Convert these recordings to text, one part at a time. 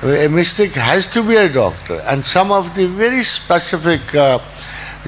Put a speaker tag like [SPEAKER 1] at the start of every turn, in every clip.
[SPEAKER 1] a mystic has to be a doctor, and some of the very specific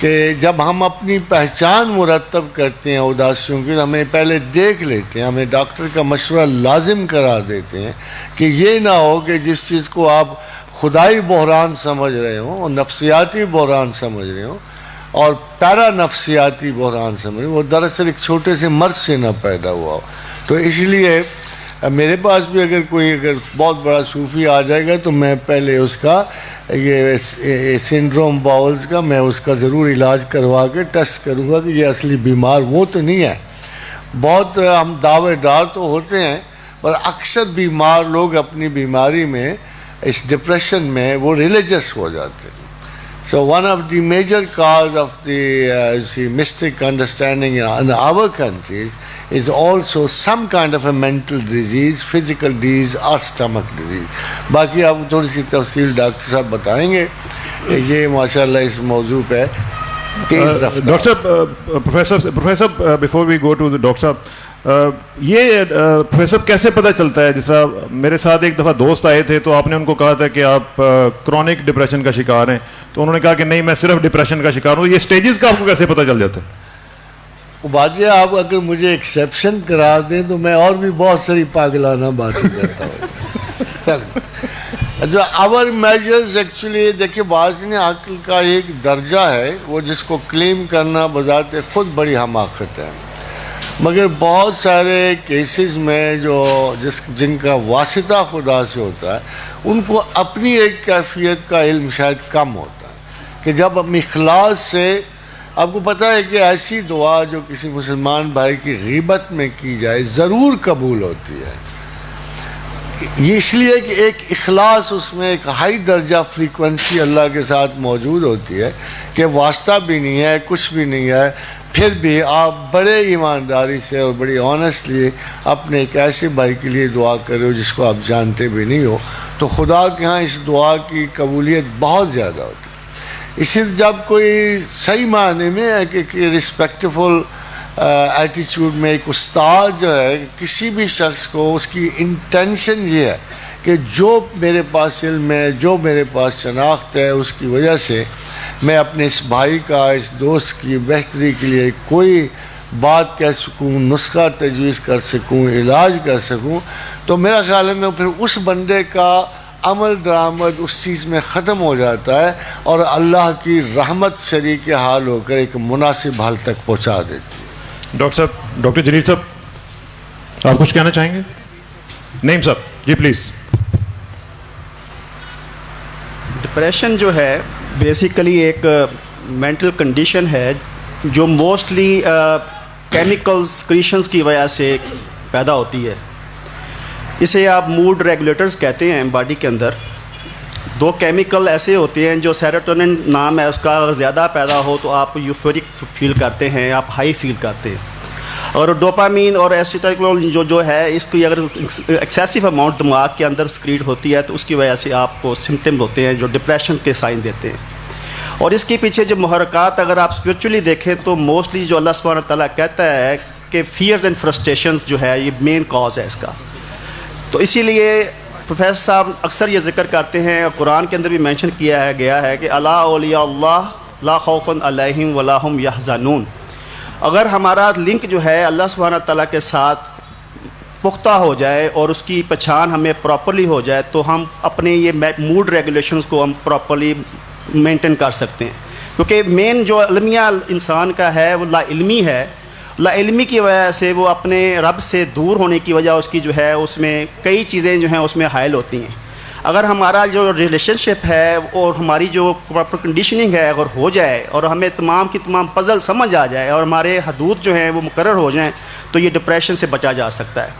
[SPEAKER 1] کہ جب ہم اپنی پہچان مرتب کرتے ہیں اداسیوں کی تو ہمیں پہلے دیکھ لیتے ہیں, ہمیں ڈاکٹر کا مشورہ لازم کرا دیتے ہیں کہ یہ نہ ہو کہ جس چیز کو آپ خدائی بحران سمجھ رہے ہوں اور نفسیاتی بحران سمجھ رہے ہوں اور پیرا نفسیاتی بحران سمجھ رہے ہوں, وہ دراصل ایک چھوٹے سے مرض سے نہ پیدا ہوا ہو. تو اس لیے میرے پاس بھی اگر بہت بڑا صوفی آ جائے گا تو میں پہلے اس کا یہ سنڈروم باولز کا میں اس کا ضرور علاج کروا کے ٹیسٹ کروں گا کہ یہ اصلی بیمار وہ تو نہیں ہے. بہت ہم دعوے دار تو ہوتے ہیں پر اکثر بیمار لوگ اپنی بیماری میں اس ڈپریشن میں وہ ریلیجس ہو جاتے ہیں. So one of the major cause of the mystic understanding in our countries is also some kind of a mental disease, physical disease or stomach disease. باقی آپ تھوڑی سی تفصیل ڈاکٹر صاحب بتائیں گے. یہ ماشاءاللہ اس موضوع پہ تیز رفتار.
[SPEAKER 2] ڈاکٹر صاحب, پروفیسر صاحب, before we go to the doctor صاحب, یہ پروفیسر کیسے پتہ چلتا ہے؟ جس طرح میرے ساتھ ایک دفعہ دوست آئے تھے تو آپ نے ان کو کہا تھا کہ آپ کرونک ڈپریشن کا شکار ہیں, تو انہوں نے کہا کہ نہیں میں صرف ڈپریشن کا شکار ہوں. یہ سٹیجز کا آپ کو کیسے پتہ چل جاتا ہے؟
[SPEAKER 1] باجی آپ اگر مجھے ایکسیپشن قرار دیں تو میں اور بھی بہت ساری پاگلانہ باتیں کرتا ہوں. جو our measures ایکچولی دیکھیے بعض نے عقل کا ایک درجہ ہے وہ جس کو کلیم کرنا بذات خود بڑی حماقت ہے, مگر بہت سارے کیسز میں جن کا واسطہ خدا سے ہوتا ہے ان کو اپنی ایک کیفیت کا علم شاید کم ہوتا ہے کہ جب ہم اخلاص سے, آپ کو پتہ ہے کہ ایسی دعا جو کسی مسلمان بھائی کی غیبت میں کی جائے ضرور قبول ہوتی ہے. یہ اس لیے کہ ایک اخلاص اس میں ایک ہائی درجہ فریکوینسی اللہ کے ساتھ موجود ہوتی ہے کہ واسطہ بھی نہیں ہے, کچھ بھی نہیں ہے, پھر بھی آپ بڑے ایمانداری سے اور بڑی آنیسٹلی اپنے ایک ایسے بھائی کے لیے دعا کر رہے ہو جس کو آپ جانتے بھی نہیں ہو, تو خدا کے ہاں اس دعا کی قبولیت بہت زیادہ ہوتی ہے. اسی جب کوئی صحیح معنی میں ہے کہ رسپیکٹفل ایٹیچیوڈ میں ایک استاد جو ہے کسی بھی شخص کو اس کی انٹینشن یہ ہے کہ جو میرے پاس علم ہے, جو میرے پاس شناخت ہے, اس کی وجہ سے میں اپنے اس بھائی کا, اس دوست کی بہتری کے لیے کوئی بات کہہ سکوں, نسخہ تجویز کر سکوں, علاج کر سکوں, تو میرا خیال ہے میں پھر اس بندے کا عمل درآمد اس چیز میں ختم ہو جاتا ہے اور اللہ کی رحمت شریک حال ہو کر ایک مناسب حال تک پہنچا دیتی ہے.
[SPEAKER 2] ڈاکٹر صاحب, ڈاکٹر جلیل صاحب آپ کچھ کہنا چاہیں گے؟ نعیم صاحب جی پلیز.
[SPEAKER 3] ڈپریشن جو ہے بیسیکلی ایک مینٹل کنڈیشن ہے جو موسٹلی کیمیکل سکریشنز کی وجہ سے پیدا ہوتی ہے. اسے آپ موڈ ریگولیٹرز کہتے ہیں. باڈی کے اندر دو کیمیکل ایسے ہوتے ہیں جو سیروٹونن نام ہے اس کا, اگر زیادہ پیدا ہو تو آپ یوفورک فیل کرتے ہیں, آپ ہائی فیل کرتے ہیں. اور ڈوپامین اور ایسیٹائکولین جو ہے اس کی اگر ایکسیسو اماؤنٹ دماغ کے اندر سکریٹ ہوتی ہے تو اس کی وجہ سے آپ کو سمٹم ہوتے ہیں جو ڈپریشن کے سائن دیتے ہیں. اور اس کے پیچھے جو محرکات اگر آپ اسپرچولی دیکھیں تو موسٹلی جو اللہ سبحانہ تعالیٰ کہتا ہے کہ فیئرز اینڈ فرسٹریشنز جو ہے یہ مین کاز ہے اس کا. تو اسی لیے پروفیسر صاحب اکثر یہ ذکر کرتے ہیں, قرآن کے اندر بھی مینشن کیا گیا ہے کہ الا اولیاء اللہ لا خوف علیہم ولا ہم یحزنون. اگر ہمارا لنک جو ہے اللہ سبحانہ تعالیٰ کے ساتھ پختہ ہو جائے اور اس کی پہچان ہمیں پراپرلی ہو جائے تو ہم اپنے یہ موڈ ریگولیشنز کو ہم پراپرلی مینٹین کر سکتے ہیں. کیونکہ مین جو المیہ انسان کا ہے وہ لا علمی ہے. لا علمی کی وجہ سے وہ اپنے رب سے دور ہونے کی وجہ اس کی جو ہے اس میں کئی چیزیں جو ہیں اس میں حائل ہوتی ہیں. اگر ہمارا جو ریلیشن شپ ہے اور ہماری جو پراپر کنڈیشننگ ہے اگر ہو جائے اور ہمیں تمام کی تمام پزل سمجھ آ جائے اور ہمارے حدود جو ہیں وہ مقرر ہو جائیں تو یہ ڈپریشن سے بچا جا سکتا ہے.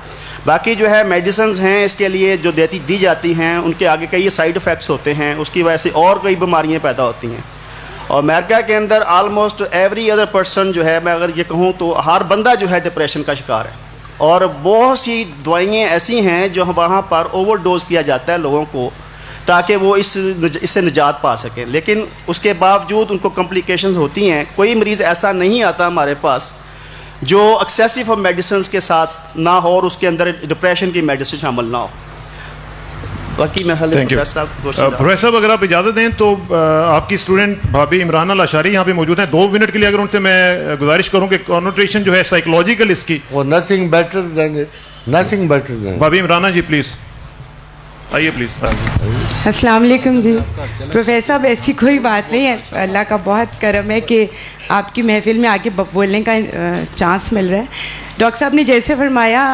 [SPEAKER 3] باقی جو ہے میڈیسنز ہیں اس کے لیے جو دی جاتی ہیں ان کے آگے کئی سائیڈ افیکٹس ہوتے ہیں, اس کی وجہ سے اور کئی بیماریاں پیدا ہوتی ہیں. اور امریکہ کے اندر آلموسٹ ایوری ادر پرسن جو ہے میں اگر یہ کہوں تو ہر بندہ جو ہے ڈپریشن کا شکار ہے. اور بہت سی دوائیں ایسی ہیں جو وہاں پر اوور ڈوز کیا جاتا ہے لوگوں کو تاکہ وہ اس سے نجات پا سکیں, لیکن اس کے باوجود ان کو کمپلیکیشنز ہوتی ہیں. کوئی مریض ایسا نہیں آتا ہمارے پاس جو ایکسیسو میڈیسنز کے ساتھ نہ ہو اور اس کے اندر ڈپریشن کی میڈیسن شامل نہ ہو. باقی میں حل
[SPEAKER 2] تھینک یو پروفیسر صاحب اگر آپ اجازت دیں تو آپ کی اسٹوڈنٹ بھابھی عمران الاشاری یہاں پہ موجود ہیں, 2 منٹ کے لیے اگر ان سے میں گزارش کروں کہ کانوٹیشن جو ہے سائیکولوجیکل اس کی,
[SPEAKER 1] وہ نتھنگ بیٹر دین
[SPEAKER 2] بھابھی عمرانہ جی پلیز آئیے پلیز.
[SPEAKER 4] السلام علیکم جی. پروفیسر صاحب ایسی کوئی بات نہیں ہے, اللہ کا بہت کرم ہے کہ آپ کی محفل میں آ کے بولنے کا چانس مل رہا ہے. ڈاکٹر صاحب نے جیسے فرمایا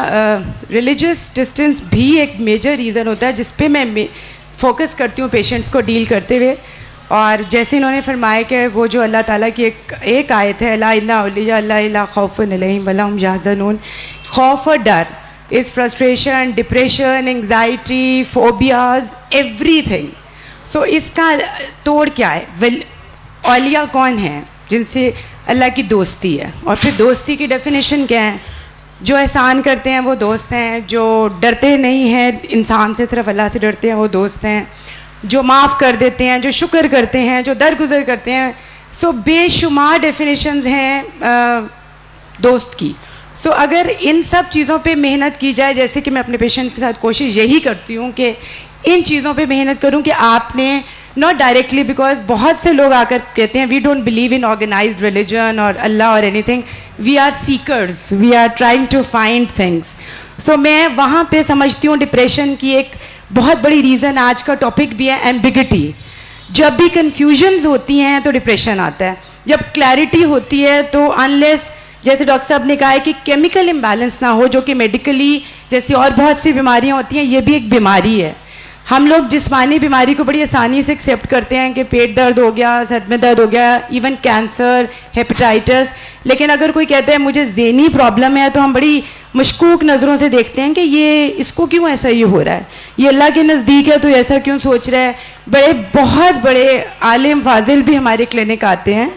[SPEAKER 4] ریلیجس ڈسٹینس بھی ایک میجر ریزن ہوتا ہے جس پہ میں فوکس کرتی ہوں پیشنٹس کو ڈیل کرتے ہوئے. اور جیسے انہوں نے فرمایا کہ وہ جو اللہ تعالیٰ کی ایک آیت ہے لا الہ الا اللہ لا خوف علیہم ولا ہم یحزنون, خوف اور ڈر is frustration, depression, anxiety, phobias, everything. So اس کا توڑ کیا ہے؟ اولیاء کون ہیں جن سے اللہ کی دوستی ہے, اور پھر دوستی کی ڈیفینیشن کیا ہے؟ جو احسان کرتے ہیں وہ دوست ہیں, جو ڈرتے نہیں ہیں انسان سے, صرف اللہ سے ڈرتے ہیں وہ دوست ہیں, جو معاف کر دیتے ہیں, جو شکر کرتے ہیں, جو درگزر کرتے ہیں. سو بے شمار ڈیفینیشنز ہیں دوست کی. سو اگر ان سب چیزوں پہ محنت کی جائے, جیسے کہ میں اپنے پیشنٹس کے ساتھ کوشش یہی کرتی ہوں کہ ان چیزوں پہ محنت کروں کہ آپ نے ناٹ ڈائریکٹلی, بیکاز بہت سے لوگ آ کر کہتے ہیں we don't believe in organised religion اور اللہ اور anything, we are seekers, we are trying to find things. So میں وہاں پہ سمجھتی ہوں ڈپریشن کی ایک بہت بڑی ریزن, آج کا ٹاپک بھی ہے ایمبیگٹی. جب بھی کنفیوژنز ہوتی ہیں تو ڈپریشن آتا ہے, جب کلیئرٹی ہوتی ہے تو انلیس, جیسے ڈاکٹر صاحب نے کہا ہے کہ کیمیکل امبیلنس نہ ہو, جو کہ میڈیکلی جیسے اور بہت سی بیماریاں ہوتی ہیں, یہ بھی ایک بیماری ہے. ہم لوگ جسمانی بیماری کو بڑی آسانی سے ایکسیپٹ کرتے ہیں کہ پیٹ درد ہو گیا, سر میں درد ہو گیا, ایون کینسر, ہیپیٹائٹس. لیکن اگر کوئی کہتا ہے مجھے ذہنی پرابلم ہے تو ہم بڑی مشکوک نظروں سے دیکھتے ہیں کہ یہ اس کو کیوں ایسا یہ ہو رہا ہے, یہ اللہ کے نزدیک ہے تو ایسا کیوں سوچ رہا ہے. بہت بڑے عالم فاضل بھی ہمارے کلینک آتے ہیں.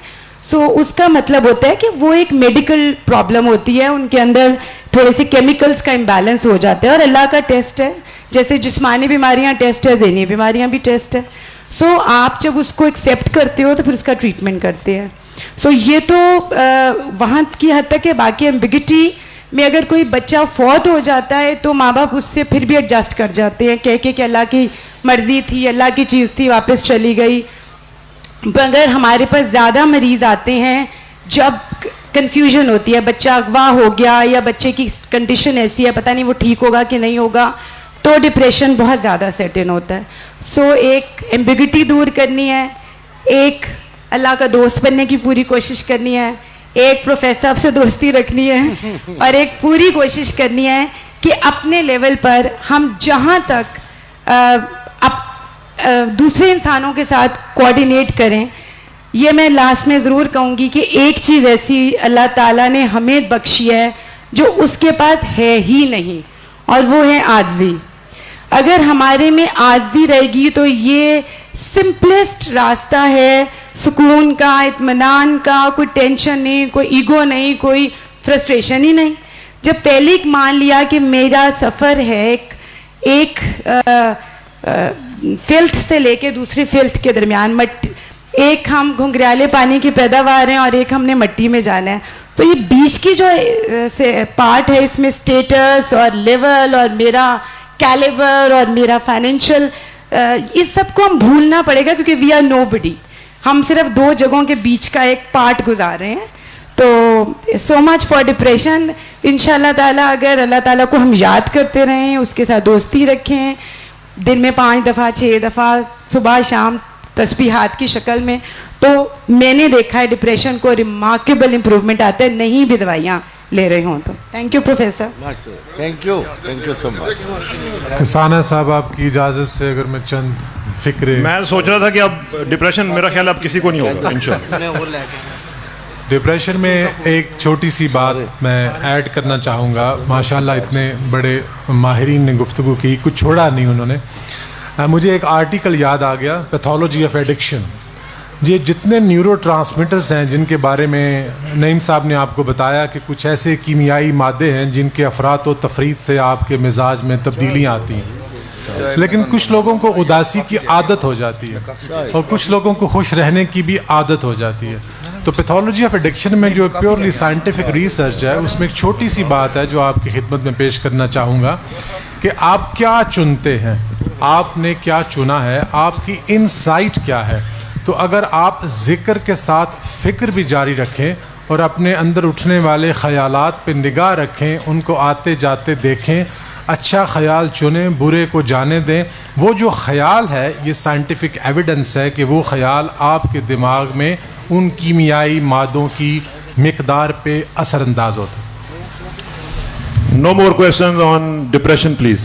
[SPEAKER 4] سو اس کا مطلب ہوتا ہے کہ وہ ایک میڈیکل پرابلم ہوتی ہے, ان کے اندر تھوڑے سے کیمیکلز کا امبیلنس ہو جاتا ہے, اور اللہ کا ٹیسٹ ہے. جیسے جسمانی بیماریاں ٹیسٹ ہے, ذہنی بیماریاں بھی ٹیسٹ ہے. سو آپ جب اس کو ایکسیپٹ کرتے ہو تو پھر اس کا ٹریٹمنٹ کرتے ہیں. سو یہ تو وہاں کی حد تک ہے. باقی ایمبیگٹی میں اگر کوئی بچہ فوت ہو جاتا ہے تو ماں باپ اس سے پھر بھی ایڈجسٹ کر جاتے ہیں, کہہ کہ اللہ کی مرضی تھی, اللہ کی چیز تھی, واپس چلی گئی. اگر ہمارے پاس زیادہ مریض آتے ہیں جب کنفیوژن ہوتی ہے, بچہ اغوا ہو گیا یا بچے کی کنڈیشن ایسی ہے پتہ نہیں وہ ٹھیک ہوگا کہ نہیں ہوگا, تو ڈپریشن بہت زیادہ سیٹ ان ہوتا ہے. سو ایک ایمبیگٹی دور کرنی ہے, ایک اللہ کا دوست بننے کی پوری کوشش کرنی ہے, ایک پروفیسر صاحب سے دوستی رکھنی ہے, اور ایک پوری کوشش کرنی ہے کہ اپنے لیول پر ہم جہاں تک دوسرے انسانوں کے ساتھ کوآرڈینیٹ کریں. یہ میں لاسٹ میں ضرور کہوں گی کہ ایک چیز ایسی اللہ تعالیٰ نے ہمیں بخشی ہے جو اس کے پاس ہے ہی نہیں, اور وہ ہے عاجزی. اگر ہمارے میں عاجزی رہے گی تو یہ سمپلسٹ راستہ ہے سکون کا, اطمینان کا, کوئی ٹینشن نہیں, کوئی ایگو نہیں, کوئی فرسٹریشن ہی نہیں. جب پہلے مان لیا کہ میرا سفر ہے ایک فلتھ سے لے کے دوسری فلتھ کے درمیان, ایک ہم گھنگریالے پانی کی پیداوار ہیں اور ایک ہم نے مٹی میں جانا ہے, تو یہ بیچ کی جو پارٹ ہے اس میں اسٹیٹس اور لیول اور میرا کیلیبر اور میرا فائنینشیل, اس سب کو ہم بھولنا پڑے گا, کیونکہ وی آر نو بڈی. ہم صرف 2 جگہوں کے بیچ کا ایک پارٹ گزار رہے ہیں. تو سو مچ فار ڈپریشن. انشاءاللہ تعالیٰ اگر اللہ تعالیٰ کو ہم یاد کرتے رہیں, اس کے ساتھ دوستی رکھیں, دن میں 5 دفعہ 6 دفعہ صبح شام تسبیحات کی شکل میں, تو میں نے دیکھا ہے ڈپریشن کو ریمارکیبل امپروومنٹ آتا ہے, نہیں بھی دوائیاں لے رہے ہوں تو. Thank you professor.
[SPEAKER 1] Thank you so much.
[SPEAKER 5] Sania صاحب آپ کی اجازت سے اگر میں چند فکرے,
[SPEAKER 2] میں سوچ رہا تھا کہ اب ڈپریشن میرا خیال اب کسی کو نہیں ہوگا انشاءاللہ.
[SPEAKER 5] ڈپریشن میں ایک چھوٹی سی بات میں ایڈ کرنا چاہوں گا. ماشاءاللہ اتنے بڑے ماہرین نے گفتگو کی, کچھ چھوڑا نہیں انہوں نے. مجھے ایک آرٹیکل یاد آ گیا, پیتھولوجی آف ایڈکشن. یہ جتنے نیورو ٹرانسمیٹرز ہیں جن کے بارے میں نعیم صاحب نے آپ کو بتایا کہ کچھ ایسے کیمیائی مادے ہیں جن کے افراط و تفرید سے آپ کے مزاج میں تبدیلیاں آتی ہیں, لیکن کچھ لوگوں کو اداسی کی عادت ہو جاتی ہے اور کچھ لوگوں کو خوش رہنے کی بھی عادت ہو جاتی ہے. تو پیتھولوجی آف ایڈکشن میں جو پیورلی سائنٹیفک ریسرچ ہے اس میں ایک چھوٹی سی بات ہے جو آپ کی خدمت میں پیش کرنا چاہوں گا کہ آپ کیا چنتے ہیں, آپ نے کیا چنا ہے, آپ کی انسائٹ کیا ہے. تو اگر آپ ذکر کے ساتھ فکر بھی جاری رکھیں اور اپنے اندر اٹھنے والے خیالات پہ نگاہ رکھیں, ان کو آتے جاتے دیکھیں, اچھا خیال چنیں, برے کو جانے دیں. وہ جو خیال ہے, یہ سائنٹیفک ایویڈنس ہے کہ وہ خیال آپ کے دماغ میں ان کیمیائی مادوں کی مقدار پہ اثر انداز ہوتا ہے.
[SPEAKER 2] No more questions on depression, please.